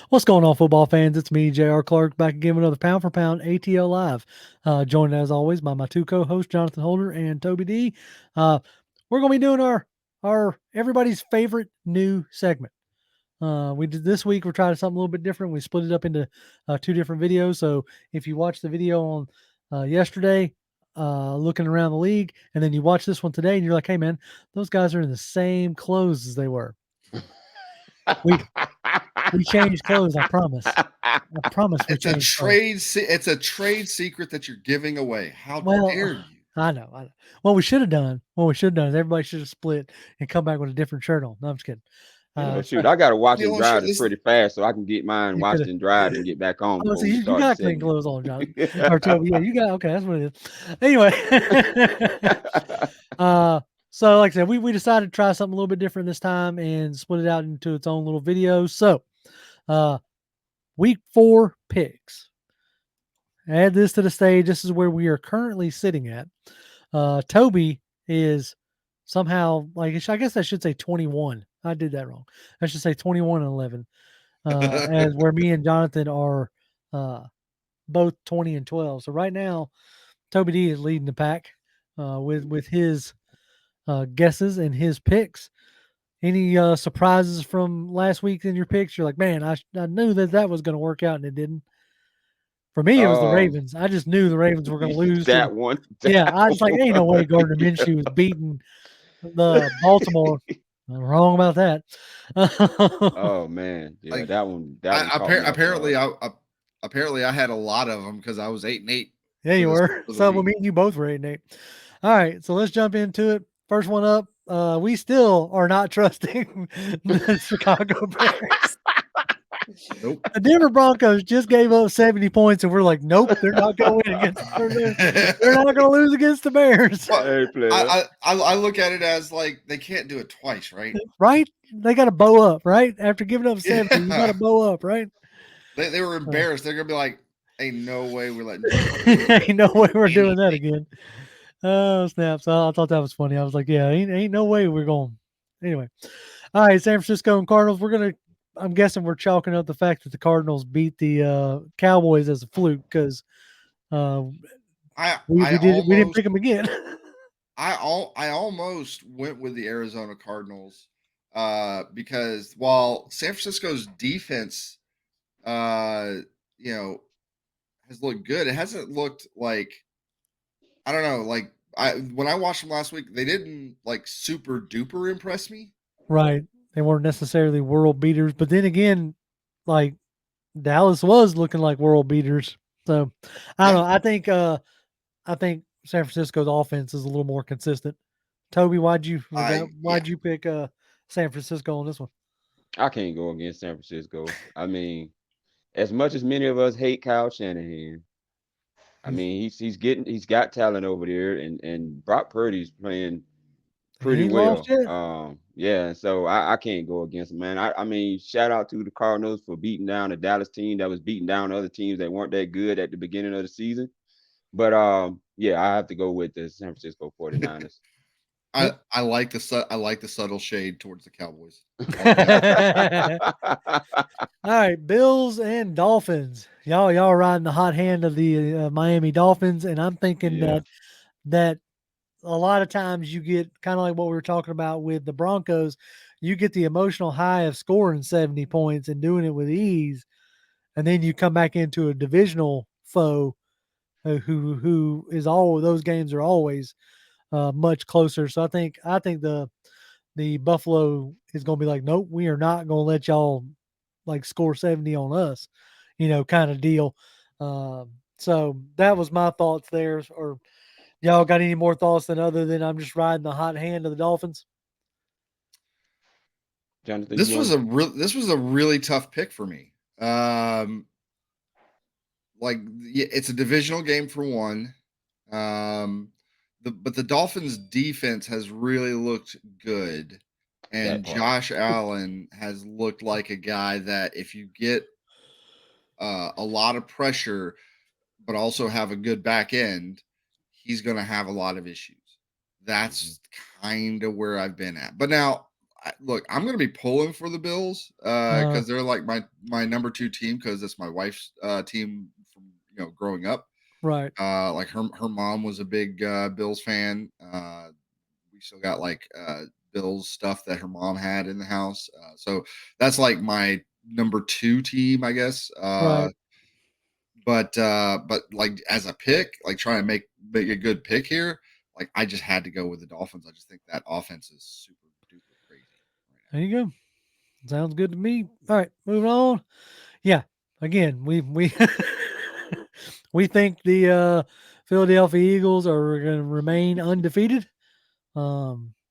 What's going on, football fans? It's me, J.R. Clark, back again with another Pound for Pound ATL Live. Joined as always by my two co-hosts, Jonathan Holder and Toby D. We're going to be doing our everybody's favorite new segment. We did this week. We're trying something a little bit different. We split it up into two different videos. So if you watch the video on yesterday, looking around the league, and then you watch this one today, and you're like, "Hey, man, those guys are in the same clothes as they were." We we changed clothes. I promise. I promise we It's a changed clothes. it's a trade secret that you're giving away. How Well, dare you? I know. What we should have done is everybody should have split and come back with a different shirt on. No, I'm just kidding. Shoot, I gotta It's watch the and only shirt. drive it pretty fast so I can get mine You could washed have. and dried and get back on Oh, so before we you start the got clean segment. clothes on, Jonathan or Toby. Yeah, you got okay. That's what it is. Anyway, so like I said, we decided to try something a little bit different this time and split it out into its own little video. So, week 4 picks. Add this to the stage. This is where we are currently sitting at. Toby is somehow like I guess I should say 21. I did that wrong. I should say 21 and 11. As where me and Jonathan are both 20 and 12. So right now, Toby D is leading the pack with his guesses and his picks. Any surprises from last week in your picks? You're like, man, I knew that was going to work out and it didn't. For me, it was the um, Ravens. I just knew the Ravens were going to lose. that one. Yeah, That I was like, ain't no way one. Gardner Minshew was beating the Baltimore. I'm wrong about that. Oh man, yeah, Like that one caught me off guard. apparently I had a lot of them because I was 8-8 Yeah, you were. for the So week. me and you both were 8-8. All right, so let's jump into it. First one up. We still are not trusting the Chicago Bears. Nope. The Denver Broncos just gave up 70 points, and we're like, nope, they're not going to win against. They're not going to lose against the Bears, Well, Hey player. I look at it as like they can't do it twice, right? right? They got to bow up, right? After giving up 70, you got Yeah. to bow up, right? They were Uh, embarrassed. They're gonna be like, ain't no way we're letting Chicago ain't no way we're doing that anything. again. Oh snap! So I thought that was funny. I was like, yeah, ain't no way we're going. Anyway, all right, San Francisco and Cardinals. We're gonna. I'm guessing we're chalking up the fact that the Cardinals beat the Cowboys as a fluke because uh, I we didn't almost pick them again. I almost went with the Arizona Cardinals because while San Francisco's defense uh you know has looked good, it hasn't looked like I don't know, like I when I watched them last week, they didn't like super duper impress me. Right, they weren't necessarily world beaters, but then again, like Dallas was looking like world beaters. So I don't Yeah. know. I think San Francisco's offense is a little more consistent. Toby, Yeah. why'd you pick San Francisco on this one? I can't go against San Francisco. I mean, as much as many of us hate Kyle Shanahan, I mean he's got talent over there, and Brock Purdy's playing He pretty ain't lost well. yet. Yeah, so I can't go against him, man. I mean, shout out to the Cardinals for beating down the Dallas team that was beating down other teams that weren't that good at the beginning of the season. But yeah, I have to go with the San Francisco 49ers. Yep. I like the subtle shade towards the Cowboys. All right, Bills and Dolphins. Y'all are riding the hot hand of the Miami Dolphins, and I'm thinking Yeah. that a lot of times you get kind of like what we were talking about with the Broncos. You get the emotional high of scoring 70 points and doing it with ease, and then you come back into a divisional foe who is all those games are always much closer. So I think the Buffalo is going to be like, nope, we are not going to let y'all like score 70 on us, kind of deal. So that was my thoughts there. Or y'all got any more thoughts than other than I'm just riding the hot hand of the Dolphins? Jonathan, you want This was a really tough pick for me. Like it's a divisional game for one. But the Dolphins defense has really looked good, that and part? Josh Allen has looked like a guy that if you get a lot of pressure, but also have a good back end, he's going to have a lot of issues. Mhm. That's kind of where I've been at. But now look, I'm going to be pulling for the Bills because they're like my number 2 team because it's my wife's team from growing up. Right. Like her mom was a big Bills fan. We still got like Bills stuff that her mom had in the house. So that's like my number 2 team, I guess. Right. But like as a pick, like trying to make a good pick here, like I just had to go with the Dolphins. I just think that offense is super duper crazy right There you go. Sounds good to me. All right, moving on. Yeah. Again, we we think the Philadelphia Eagles are going to remain undefeated.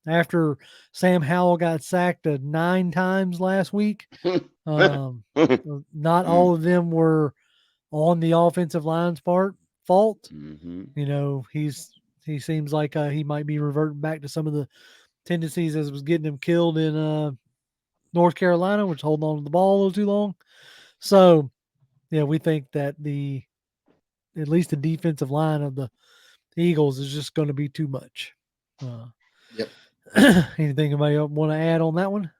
After Sam Howell got sacked 9 times last week, not all of them were on the offensive line's fault. Mm-hmm. He seems like he might be reverting back to some of the tendencies as was getting him killed in North Carolina, which holding on to the ball a little too long. So, yeah, we think that at least the defensive line of the Eagles is just going to be too much. Yep. Anything anybody want to add on that one?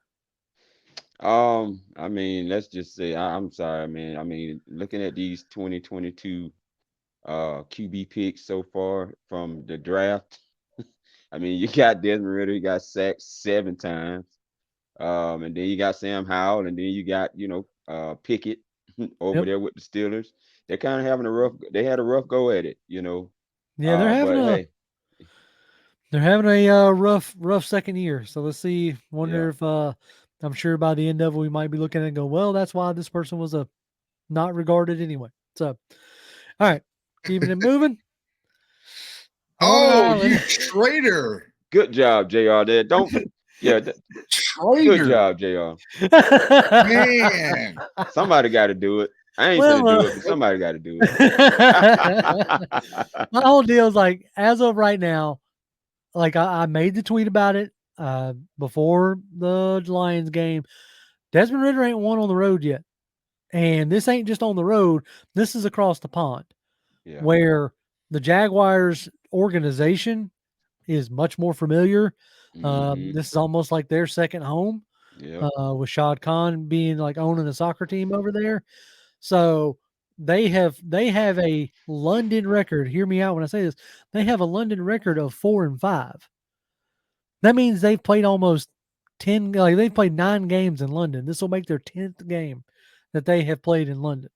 I mean, let's just say I'm sorry, man. I mean, looking at these 2022 QB picks so far from the draft, I mean, you got Desmond Ritter, you got sacked 7 times. And then you got Sam Howell, and then you got, Pickett over Yep. there with the Steelers. They're kind of having they had a rough go at it, Yeah, But hey, they're having a rough second year. So let's see. Wonder yeah. if I'm sure by the end of it we might be looking at it and go, well, that's why this person was not regarded anyway. So, all right, keeping it moving. Oh, you traitor! Good job, JR. There, Traitor. Good job, JR. Man, Somebody got to do it. I ain't Well, gonna do it, but somebody got to do it. My whole deal is like, as of right now, like I made the tweet about it before the Lions game. Desmond Ritter ain't won on the road yet. And this ain't just on the road. This is across the pond Yeah. where the Jaguars organization is much more familiar. Mhm. This is almost like their second home Yep. with Shad Khan being like owning a soccer team over there. So they have a London record. Hear me out when I say this. They have a London record of 4-5. That means they've played almost 10, like they've played 9 games in London. This will make their 10th game that they have played in London.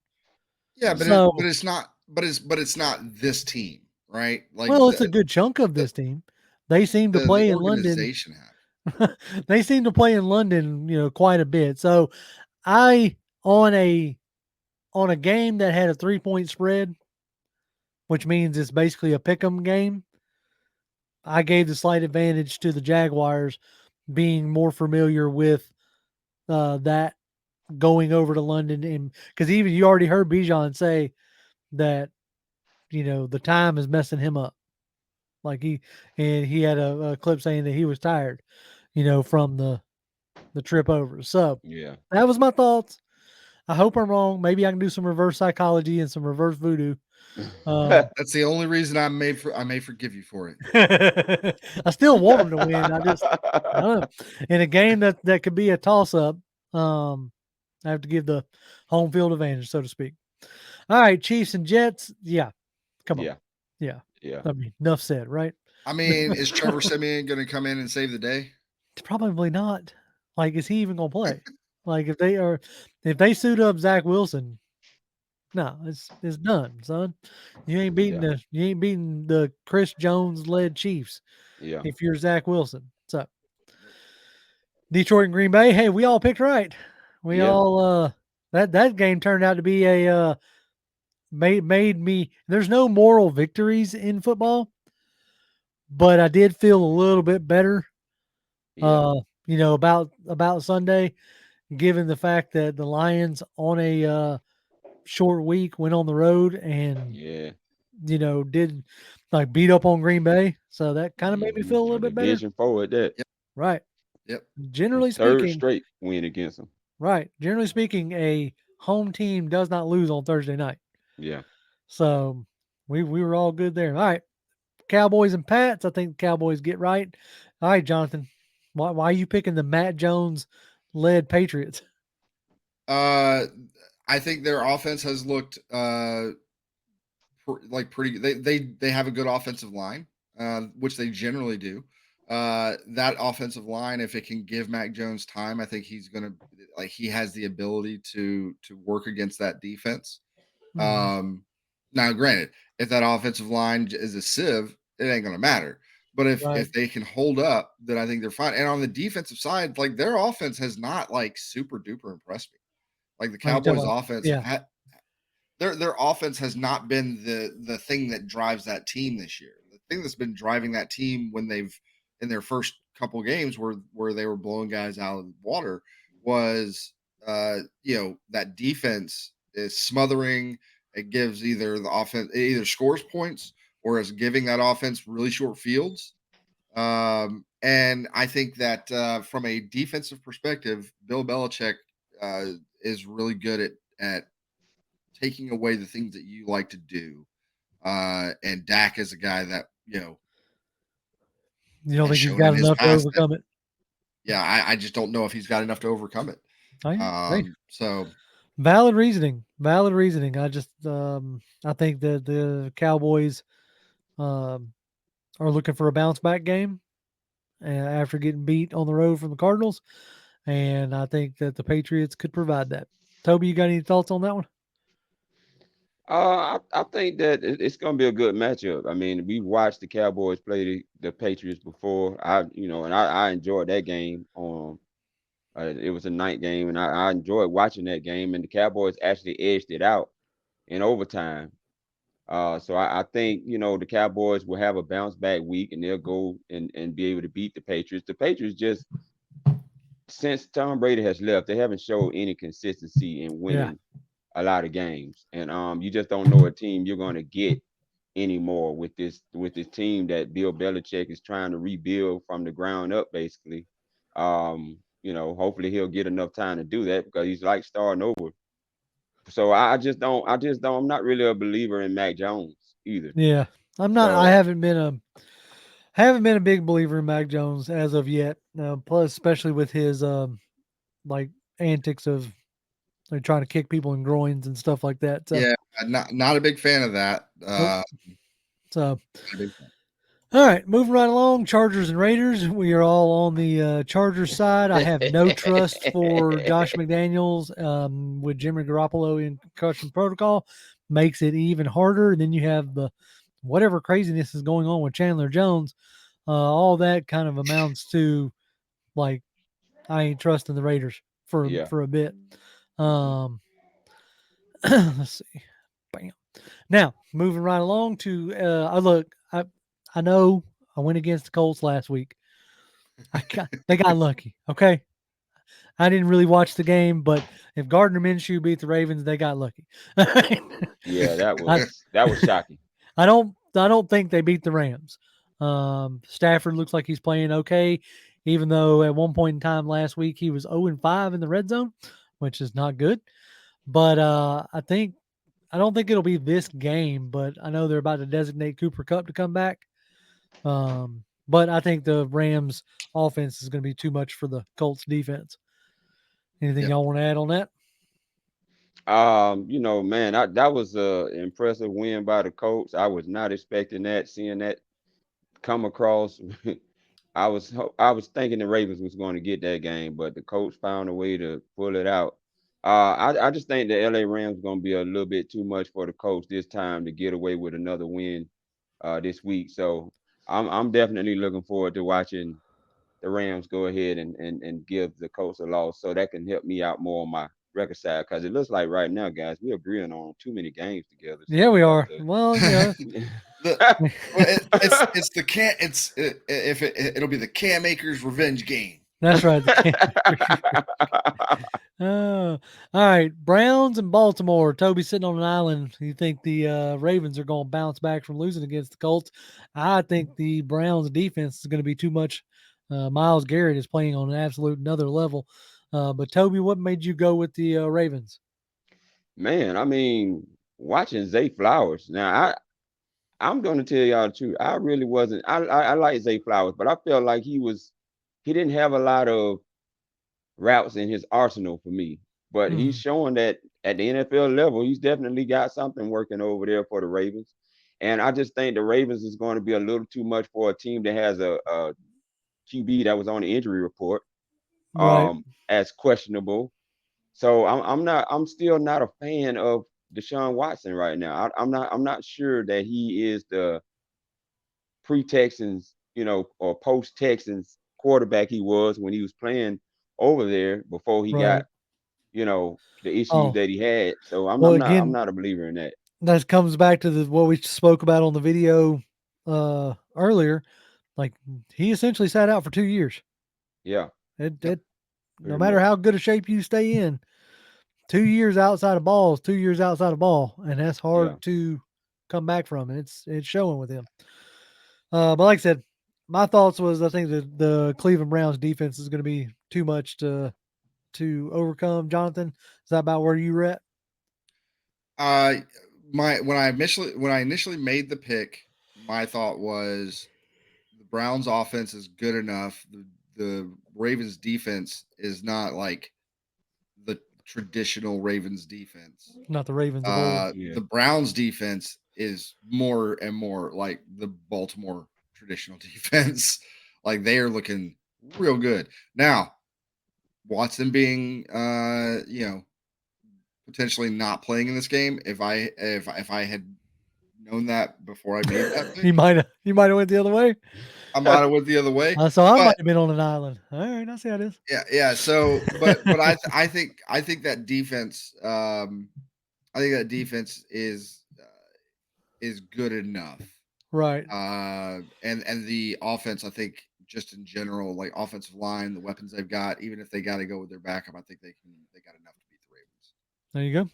yeah, So, but it's not. But it's not this team, right? Like well, it's a good chunk of the, this team. They seem to the play in London. organization have. They seem to play in London, quite a bit. So I on a game that had a 3-point spread, which means it's basically a pick'em game, I gave the slight advantage to the Jaguars being more familiar with that going over to London, and because even you already heard Bijan say that the time is messing him up. Like he had a clip saying that he was tired, from the trip over. So Yeah. that was my thoughts. I hope I'm wrong. Maybe I can do some reverse psychology and some reverse voodoo. That's the only reason I may forgive you for it. I still want them to win. I don't know. In a game that could be a toss up, I have to give the home field advantage, so to speak. All right, Chiefs and Jets. Yeah, come on. Yeah. Yeah. I mean, enough said, right? I mean, is Trevor Siemian going to come in and save the day? Probably not. Like, is he even gonna play? Like, if they suit up Zach Wilson, no, it's done, son. You ain't beating the Chris Jones led Chiefs Yeah. if you're Zach Wilson. So Detroit and Green Bay, hey, we all picked right. We Yeah. all that game turned out to be a made me. There's no moral victories in football, but I did feel a little bit better. Yeah. About Sunday, given the fact that the Lions on a short week went on the road and Yeah. did like beat up on Green Bay. So that kind of made me feel a little A bit better. division forward that. Yep. Right. Yep. Generally Third speaking, straight win against them. right. Generally speaking, a home team does not lose on Thursday night. Yeah. So we were all good there. All right. Cowboys and Pats. I think the Cowboys get right. All right, Jonathan. Why are you picking the Matt Jones led Patriots? I think their offense has looked like pretty. They have a good offensive line, which they generally do. That offensive line, if it can give Mac Jones time, I think he's gonna like he has the ability to work against that defense. Mhm. Now, granted, if that offensive line is a sieve, it ain't gonna matter. But Right. if they can hold up, then I think they're fine. And on the defensive side, like their offense has not like super duper impressed me. Like the Are you talking Cowboys' about? offense, Yeah. their offense has not been the thing that drives that team this year. The thing that's been driving that team when they've in their first couple games where they were blowing guys out of the water was that defense is smothering. It gives either the offense it either scores points or is giving that offense really short fields. And I think that from a defensive perspective, Bill Belichick is really good at taking away the things that you like to do. And Dak is a guy that, You don't has think he's shown got in his enough to past that, overcome it? yeah, I just don't know if he's got enough to overcome it. Hey, So valid reasoning. Valid reasoning. I think that the Cowboys um, are looking for a bounce back game after getting beat on the road from the Cardinals, and I think that the Patriots could provide that. Toby, you got any thoughts on that one? I think that it's gonna be a good matchup. I mean, we watched the Cowboys play the Patriots before. And I enjoyed that game. It was a night game, and I enjoyed watching that game. And the Cowboys actually edged it out in overtime. So I think the Cowboys will have a bounce back week, and they'll go and be able to beat the Patriots. The Patriots just since Tom Brady has left, they haven't showed any consistency in Yeah, winning a lot of games, and you just don't know a team you're going to get anymore with this team that Bill Belichick is trying to rebuild from the ground up, basically. Hopefully he'll get enough time to do that because he's like starting over. So I just don't. I'm not really a believer in Mac Jones either. yeah. I'm not. I So haven't been a big believer in Mac Jones as of yet. Plus, especially with his like antics of like trying to kick people in groins and stuff like that. So yeah, not a big fan of that. nope. So Not a big fan. all right, moving right along. Chargers and Raiders. We are all on the Chargers side. I have no trust for Josh McDaniels with Jimmy Garoppolo in concussion protocol. Makes it even harder. And then you have the whatever craziness is going on with Chandler Jones. All that kind of amounts to like I ain't trusting the Raiders for yeah. for a bit. Hmm. Um, let's see. Bam. Now moving right along to I know I went against the Colts last week. They got lucky. Okay, I didn't really watch the game, but if Gardner Minshew beat the Ravens, they got lucky. Yeah, that I, was that was shocking. I don't think they beat the Rams. Stafford looks like he's playing okay, even though at one point in time last week he was 0-5 in the red zone, which is not good. But I don't think it'll be this game, but I know they're about to designate Cooper Cup to come back. But I think the Rams offense is going to be too much for the Colts defense. Anything Yep. y'all want to add on that? Man, that was a impressive win by the Colts. I was not expecting that, seeing that come across. I was thinking the Ravens was going to get that game, but the Colts found a way to pull it out. I just think the LA Rams going to be a little bit too much for the Colts this time to get away with another win this week. So I'm definitely looking forward to watching the Rams go ahead and give the Colts a loss, so that can help me out more on my record side. Because it looks like right now, guys, we're agreeing on too many games together. So Yeah, we we have are. Well, the well, it's the can it's it, if it it'll be the Cam Akers revenge game. that's right. All right. Browns and Baltimore. Toby sitting on an island. You think the Ravens are going to bounce back from losing against the Colts? I think the Browns defense is going to be too much. Miles Garrett is playing on an absolute another level. But Toby, what made you go with the Ravens? Man, I mean, watching Zay Flowers. Now, I'm going to tell y'all the truth. I really wasn't. I like Zay Flowers, but I felt like he was he didn't have a lot of routes in his arsenal for me. But he's Mhm. showing that at the NFL level, he's definitely got something working over there for the Ravens. And I just think the Ravens is going to be a little too much for a team that has a QB that was on the injury report Right. as questionable. So I'm still not a fan of Deshaun Watson right now. I'm not sure that he is the pre-Texans, or post-Texans quarterback he was when he was playing over there before he got, Right. the issues Oh, that he had. So I'm well, I'm not I'm again, not a believer in that. that comes back to what we spoke about on the video earlier. Like he essentially sat out for 2 years. Yeah, Yep. It no pretty matter much. how good a shape you stay in, 2 years outside of ball is 2 years outside of ball, and that's Yeah. hard to come back from. And it's showing with him. But like I said, my thoughts was I think the Cleveland Browns defense is going to be too much to overcome. Jonathan, is that about where you were at? Uh, when I initially made the pick, my thought was the Browns offense is good enough. The Ravens defense is not like the traditional Ravens defense. Not the Ravens of old. Yeah. The Browns defense is more and more like the Baltimore traditional defense. Like they are looking real good. Now, Watson being potentially not playing in this game, if I had known that before I made that pick, You might have went the other way. I might have went the other way. So I might But have been on an island. All right, I see how it is. yeah, yeah. So, but I think that defense, I think that defense is good enough. Right. And the offense, I think, just in general, like offensive line, the weapons they've got, even if they got to go with their backup, I think they got enough to beat the Ravens. There you go.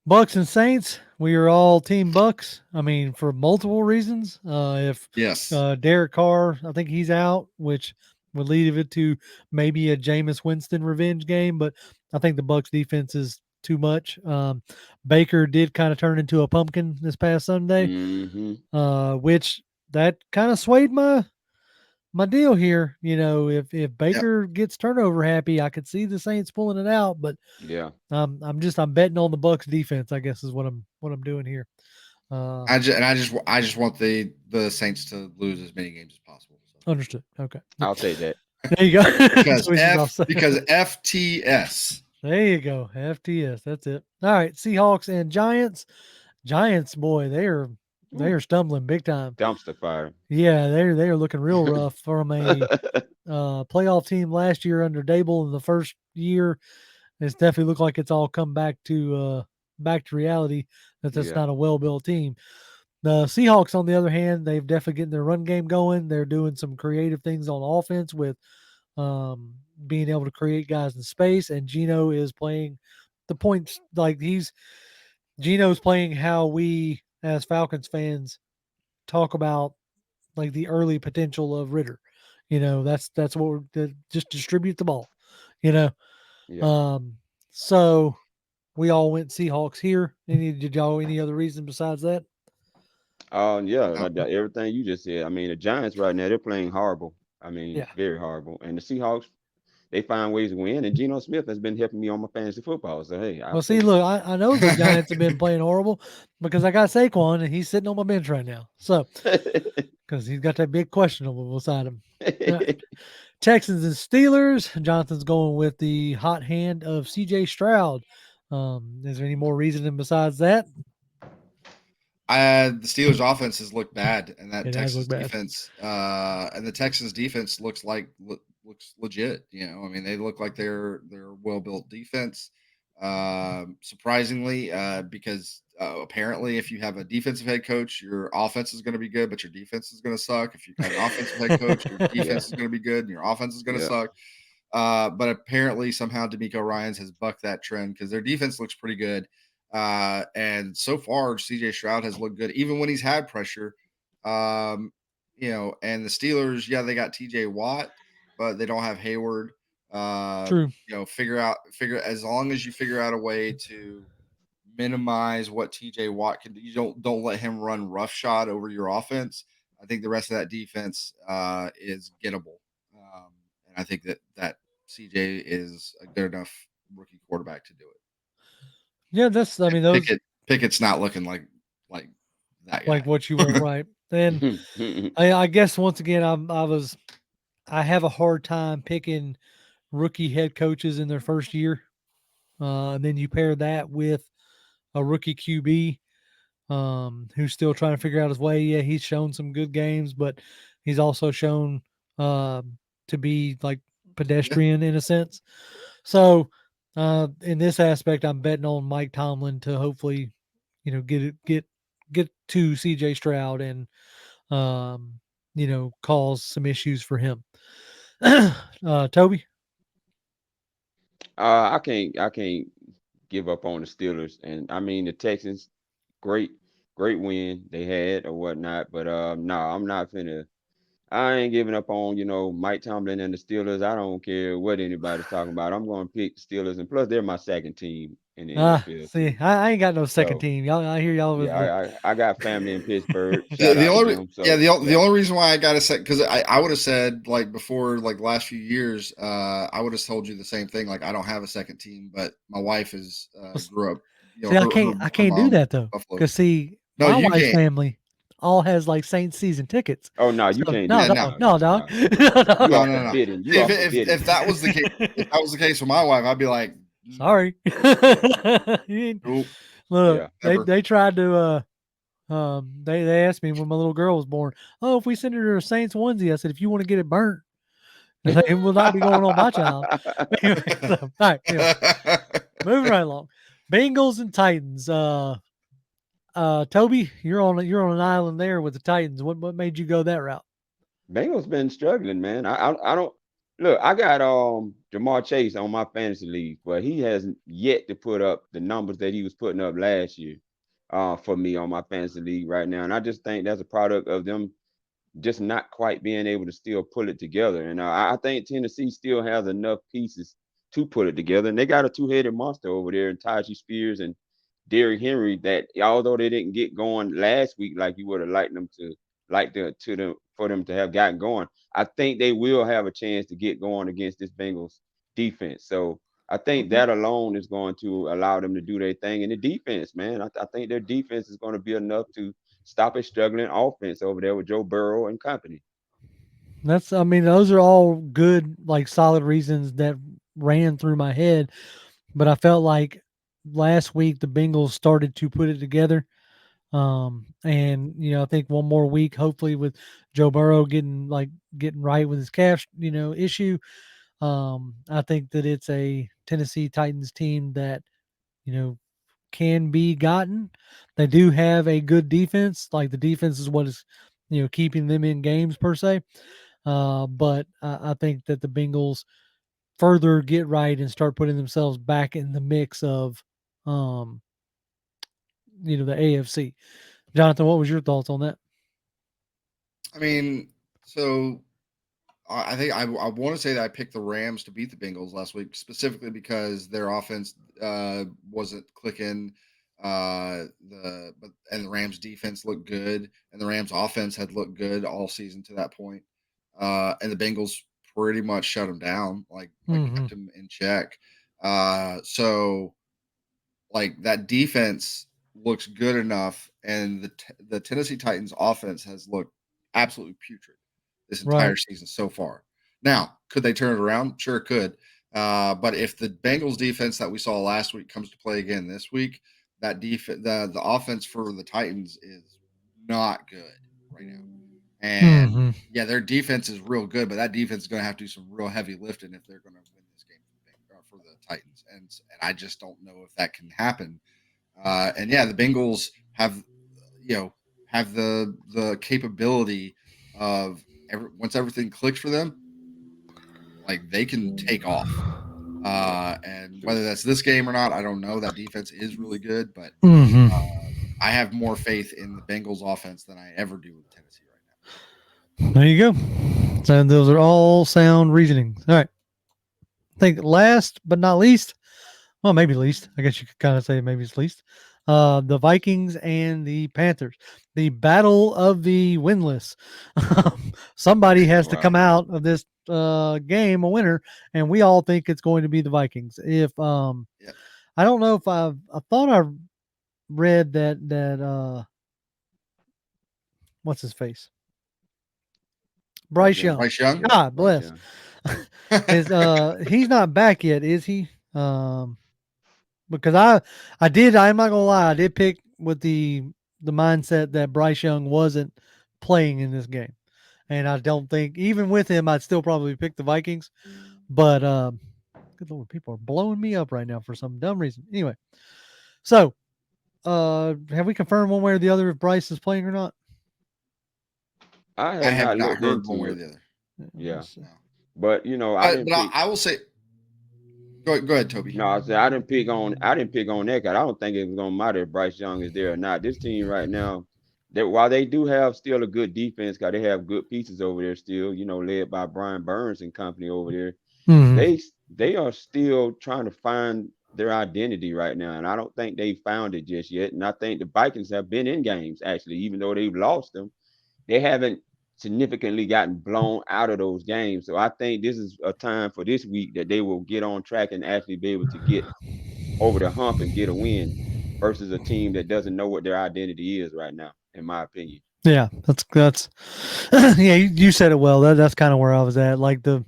Bucks and Saints. We are all Team Bucks. I mean, for multiple reasons. If Yes. Derek Carr, I think he's out, which would lead it to maybe a Jameis Winston revenge game. But I think the Bucks defense is too much. Baker did kind of turn into a pumpkin this past Sunday, Hmm. which that kind of swayed my deal here. If Yep. Baker gets turnover happy, I could see the Saints pulling it out, but Yeah. I'm betting on the Bucks defense, I guess is what I'm doing here. Uh I just want the Saints to lose as many games as possible. So Understood. Okay. Yep. I'll take that. There you go. because So we just all say- FTS. there you go. FTS. That's it. All right. Seahawks and Giants. Giants, boy, they Woo. are stumbling big time. Dumpster fire. Yeah, they are looking real rough from a playoff team last year under Dable in the first year. It's definitely looked like it's all come back to reality that that's Yeah. not a well built team. The Seahawks, on the other hand, they've definitely getting their run game going. They're doing some creative things on offense with being able to create guys in space, and Gino is playing the points like Gino's playing how we as Falcons fans talk about like the early potential of Ritter. That's what just distribute the ball. You know, Yeah. um, so we all went Seahawks here. Did y'all any other reason besides that? Yeah, No, everything you just said. I mean, the Giants right now, they're playing horrible. I mean, Yeah. very horrible. And the Seahawks, they find ways to win. And Geno Smith has been helping me on my fantasy football. So hey, I'll Well, see, take look, I know the Giants have been playing horrible because I got Saquon and he's sitting on my bench right now. So it. because he's got that big questionable beside him. All right. Texans and Steelers. Jonathan's going with the hot hand of C.J. Stroud. Is there any more reasoning besides that? the Steelers' offenses look bad, and that It has Texas looked bad. defense, and the Texans defense looks legit. I mean, they look like they're well built defense. Surprisingly, because apparently, if you have a defensive head coach, your offense is going to be good, but your defense is going to suck. If you have an offensive head coach, your Yeah. defense is going to be good, and your offense is going to Yeah. suck. But apparently, somehow, D'Amico Ryans has bucked that trend because their defense looks pretty good. And so far, CJ Stroud has looked good, even when he's had pressure. Um, and the Steelers, yeah, they got TJ Watt, but they don't have Hayward. True. Figure as long as you figure out a way to minimize what TJ Watt can do, you don't let him run roughshod over your offense. I think the rest of that defense is gettable. and I think that CJ is a good enough rookie quarterback to do it. Yeah, that's. I mean, those Pickett's not looking like that guy. like what you want, right? And I guess once again, I have a hard time picking rookie head coaches in their first year, and then you pair that with a rookie QB who's still trying to figure out his way. Yeah, he's shown some good games, but he's also shown to be like pedestrian in a sense. So in this aspect, I'm betting on Mike Tomlin to hopefully, get to CJ Stroud and cause some issues for him. Toby. I can't give up on the Steelers, and I mean the Texans. Great, great win they had or whatnot, but no, I'm not finna. I ain't giving up on Mike Tomlin and the Steelers. I don't care what anybody's talking about. I'm going to pick the Steelers, and plus they're my second team in the NFL See, too. I ain't got no second So team. Y'all, I hear y'all with yeah, the. I got family in Pittsburgh. The, Shout the out to only them. yeah So the only reason why I got to say, because I would have said, like, before, like, last few years, I would have told you the same thing. Like, I don't have a second team, but my wife is grew up. See, I Her can't do mom that though, Buffalo. because see, No, my you wife's can't. family all has like Saints season tickets. oh no, you So can't do no, Yeah, that. no. no, dog. No. No, You are No. forbidden. See, You are forbidden. if that was the case, if that was the case with my wife, I'd be like, sorry. Yeah. nope, Look, Yeah. never. they tried to they asked me when my little girl was born, oh, if we send her a Saints onesie, I said, if you want to get it burnt, it will not be going on my child. Anyway, so, all right, anyway, moving right along. Bengals and Titans. Toby, you're on an island there with the Titans. What made you go that route? Bengals been struggling, man. I don't look. I got Jamar Chase on my fantasy league, but he hasn't yet to put up the numbers that he was putting up last year. For me on my fantasy league right now, and I just think that's a product of them just not quite being able to still pull it together. And I think Tennessee still has enough pieces to put it together. And they got a two-headed monster over there in Tajee Spears and Derrick Henry that although they didn't get going last week like you would have liked them to for them to have gotten going, I think they will have a chance to get going against this Bengals defense. So I think Okay. that alone is going to allow them to do their thing. And the defense, man, I think their defense is going to be enough to stop a struggling offense over there with Joe Burrow and company. I mean, those are all good, like solid reasons that ran through my head. But I felt like last week the Bengals started to put it together. And I think one more week, hopefully with Joe Burrow getting right with his calf, issue. I think that it's a Tennessee Titans team that, you know, can be gotten. They do have a good defense. Like the defense is what is, keeping them in games per se. But I think that the Bengals further get right and start putting themselves back in the mix of, um, the AFC. Jonathan, what was your thoughts on that? I mean, so I think I want to say that I picked the Rams to beat the Bengals last week, specifically because their offense wasn't clicking. And the Rams defense looked good, and the Rams offense had looked good all season to that point. And the Bengals pretty much shut them down, like kept them in check. So like that defense looks good enough, and the Tennessee Titans offense has looked absolutely putrid this entire Right. season so far. Now, could they turn it around? Sure, it could. But if the Bengals defense that we saw last week comes to play again this week, that the offense for the Titans is not good right now. And yeah, their defense is real good, but that defense is going to have to do some real heavy lifting if they're going to win this game for the Titans. And I just don't know if that can happen. And yeah, the Bengals have the capability of once everything clicks for them, like they can take off. And whether that's this game or not, I don't know. That defense is really good, but I have more faith in the Bengals offense than I ever do with Tennessee right now. There you go. So those are all sound reasoning. All right. I think last but not least, well, maybe least. I guess you could kind of say maybe it's least. the Vikings and the Panthers, the battle of the winless. Somebody has to Wow. come out of this game a winner, and we all think it's going to be the Vikings. If Yeah. I don't know if I thought I read that what's his face, Bryce Young. Bryce Young. God Bryce bless. Young. Is he's not back yet, is he? Because I'm not gonna lie, I did pick with the mindset that Bryce Young wasn't playing in this game. And I don't think even with him I'd still probably pick the Vikings. But good lord, people are blowing me up right now for some dumb reason. Anyway, so have we confirmed one way or the other if Bryce is playing or not? I I have have not not looked heard one into way or it. the other. Yeah. Let's see. No. But I didn't But pick. I will say, go ahead, Toby. No, I said I didn't pick on that guy. I don't think it was gonna matter if Bryce Young is there or not. This team right now, that while they do have still a good defense, cause they have good pieces over there still, led by Brian Burns and company over there. Mhm. They are still trying to find their identity right now, and I don't think they found it just yet. And I think the Vikings have been in games actually, even though they've lost them, they haven't significantly gotten blown out of those games. So I think this is a time for this week that they will get on track and actually be able to get over the hump and get a win versus a team that doesn't know what their identity is right now, in my opinion. Yeah, that's yeah, you said it well. That's kind of where I was at. Like the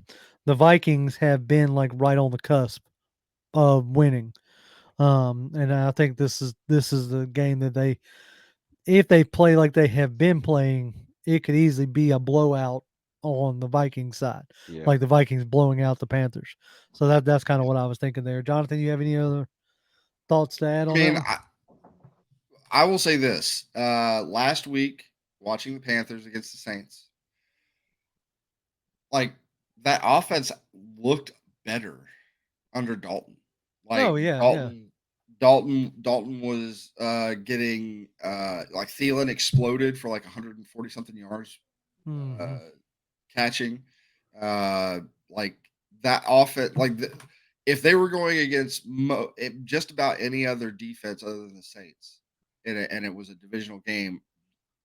Vikings have been like right on the cusp of winning. And I think this is the game that if they play like they have been playing, it could easily be a blowout on the Vikings side. Yeah. Like the Vikings blowing out the Panthers. So that's kind of what I was thinking there. Jonathan, you have any other thoughts to add I on that mean, one? I will say this. Last week, watching the Panthers against the Saints, like that offense looked better under Dalton. Like Oh yeah, yeah. Dalton was getting like Thielen exploded for like 140 something yards Mhm. uh, catching. Like that offense, if they were going against just about any other defense other than the Saints, and it was a divisional game,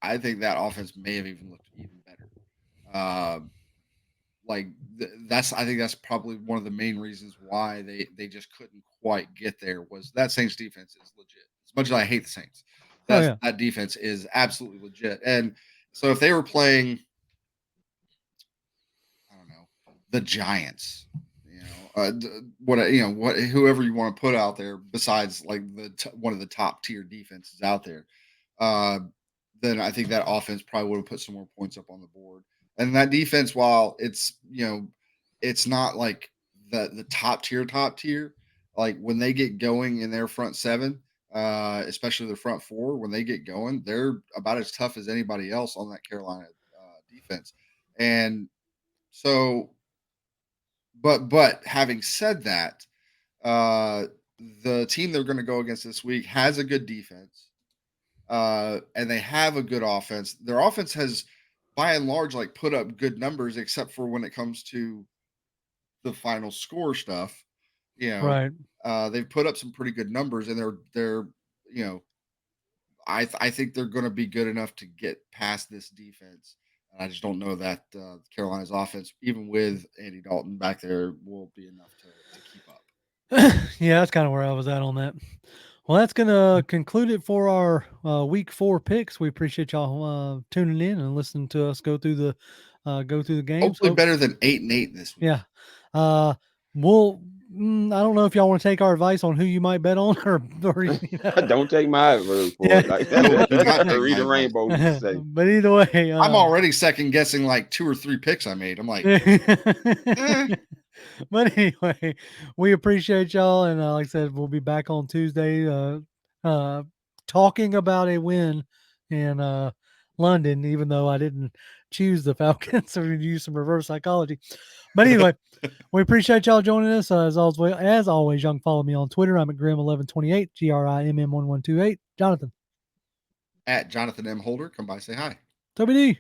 I think that offense may have even looked even better. Uh, I think that's probably one of the main reasons why they just couldn't quite get there was that Saints defense is legit. As much as I hate the Saints, Oh yeah. that defense is absolutely legit. And so if they were playing, I don't know, the Giants, whoever you want to put out there besides like one of the top tier defenses out there, uh, then I think that offense probably would have put some more points up on the board. And that defense, while it's not like the top tier, like when they get going in their front seven, especially the front four, when they get going, they're about as tough as anybody else on that Carolina defense. And so, but having said that, uh, the team they're going to go against this week has a good defense, and they have a good offense. Their offense has, by and large, like put up good numbers, except for when it comes to the final score stuff. You know, Right. they've put up some pretty good numbers, and they're you know, I think they're going to be good enough to get past this defense. I just don't know that Carolina's offense, even with Andy Dalton back there, will be enough to keep up. Yeah, that's kind of where I was at on that. Well, that's going to conclude it for our week 4 picks. We appreciate y'all tuning in and listening to us go through the games. Hopefully, better than 8-8 this week. Yeah. Uh, we'll. I don't know if y'all want to take our advice on who you might bet on, or Don't take my word for Yeah. it. Like No, do not take read my the advice. rainbow used to say. but either way, I'm already second guessing like 2 or 3 picks I made. I'm like, But anyway, we appreciate y'all, and like I said, we'll be back on Tuesday, talking about a win in London. Even though I didn't choose the Falcons, so we use some reverse psychology. But anyway, we appreciate y'all joining us. As always, y'all can follow me on Twitter. I'm at Grimm1128, GRIMM1128. Jonathan, at Jonathan M. Holder, come by, say hi. Toby D.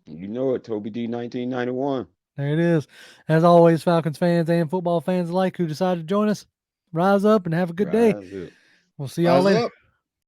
You know it, Toby D 1991. There it is. As always, Falcons fans and football fans alike who decided to join us, rise up and have a good day. Rise up. We'll see y'all Rise later. up.